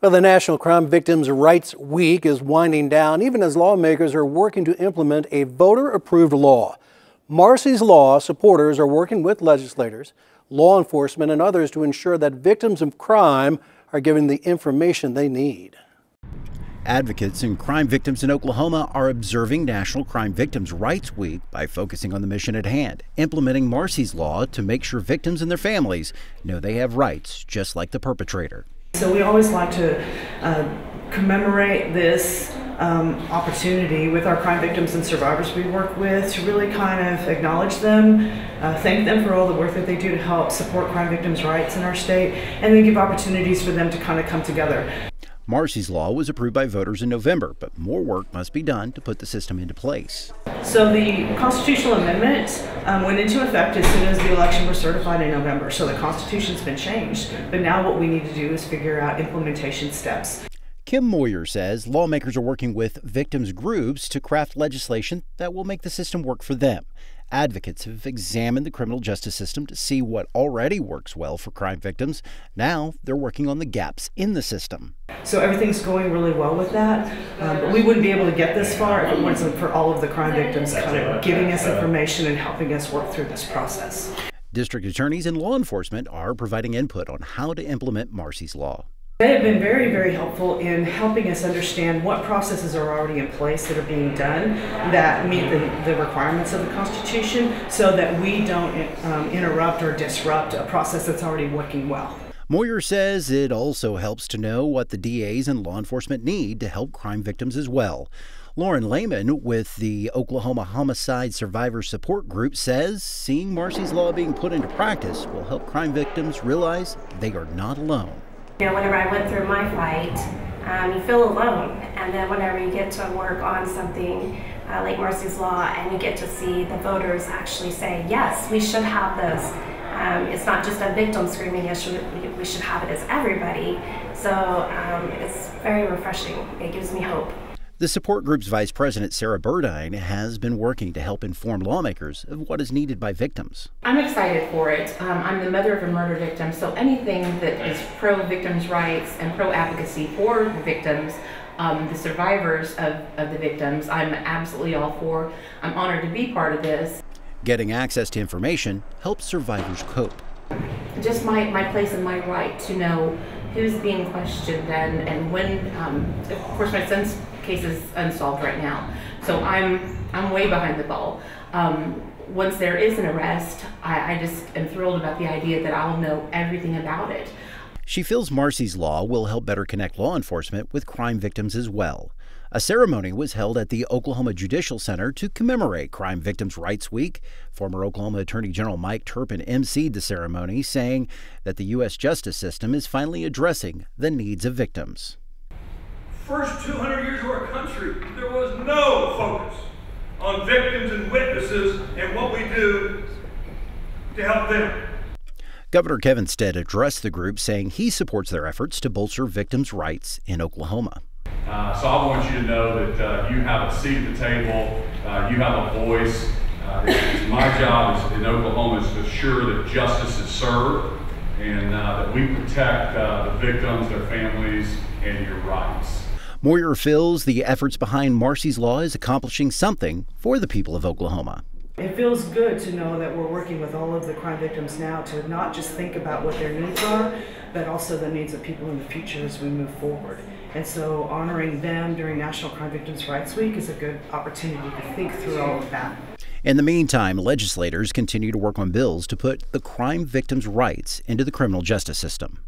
Well, the National Crime Victims' Rights Week is winding down, even as lawmakers are working to implement a voter-approved law. Marsy's Law supporters are working with legislators, law enforcement, and others to ensure that victims of crime are given the information they need. Advocates and crime victims in Oklahoma are observing National Crime Victims' Rights Week by focusing on the mission at hand, implementing Marsy's Law to make sure victims and their families know they have rights just like the perpetrator. So we always like to commemorate this opportunity with our crime victims and survivors we work with to really kind of acknowledge them, thank them for all the work that they do to help support crime victims' rights in our state, and then give opportunities for them to kind of come together. Marsy's Law was approved by voters in November, but more work must be done to put the system into place. So the constitutional amendment went into effect as soon as the election was certified in November. So the Constitution's been changed, but now what we need to do is figure out implementation steps. Kim Moyer says lawmakers are working with victims' groups to craft legislation that will make the system work for them. Advocates have examined the criminal justice system to see what already works well for crime victims. Now they're working on the gaps in the system. So everything's going really well with that, but we wouldn't be able to get this far if it wasn't for all of the crime victims kind of giving us information and helping us work through this process. District attorneys and law enforcement are providing input on how to implement Marsy's Law. They have been very, very helpful in helping us understand what processes are already in place that are being done that meet the requirements of the Constitution so that we don't interrupt or disrupt a process that's already working well. Moyer says it also helps to know what the DAs and law enforcement need to help crime victims as well. Lauren Lehman with the Oklahoma Homicide Survivor Support Group says seeing Marsy's Law being put into practice will help crime victims realize they are not alone. You know, whenever I went through my fight, you feel alone. And then whenever you get to work on something like Marsy's Law and you get to see the voters actually say, yes, we should have this. It's not just a victim screaming, yes, we should have it as everybody. So it's very refreshing. It gives me hope. The support group's vice president, Sarah Burdine, has been working to help inform lawmakers of what is needed by victims. I'm excited for it. I'm the mother of a murder victim, so anything that is pro-victims' rights and pro-advocacy for the victims, the survivors of the victims, I'm absolutely all for. I'm honored to be part of this. Getting access to information helps survivors cope. Just my place and my right to know who's being questioned and when. Of course, my son's case is unsolved right now, so I'm way behind the ball. Once there is an arrest, I just am thrilled about the idea that I'll know everything about it. She feels Marsy's Law will help better connect law enforcement with crime victims as well. A ceremony was held at the Oklahoma Judicial Center to commemorate Crime Victims' Rights Week. Former Oklahoma Attorney General Mike Turpin emceed the ceremony, saying that the U.S. justice system is finally addressing the needs of victims. First 200 years of our country, there was no focus on victims and witnesses and what we do to help them. Governor Kevin Stitt addressed the group, saying he supports their efforts to bolster victims' rights in Oklahoma. So I want you to know that you have a seat at the table, you have a voice. My job in Oklahoma is to ensure that justice is served and that we protect the victims, their families, and your rights. Moyer feels the efforts behind Marsy's Law is accomplishing something for the people of Oklahoma. It feels good to know that we're working with all of the crime victims now to not just think about what their needs are, but also the needs of people in the future as we move forward. And so honoring them during National Crime Victims' Rights Week is a good opportunity to think through all of that. In the meantime, legislators continue to work on bills to put the crime victims' rights into the criminal justice system.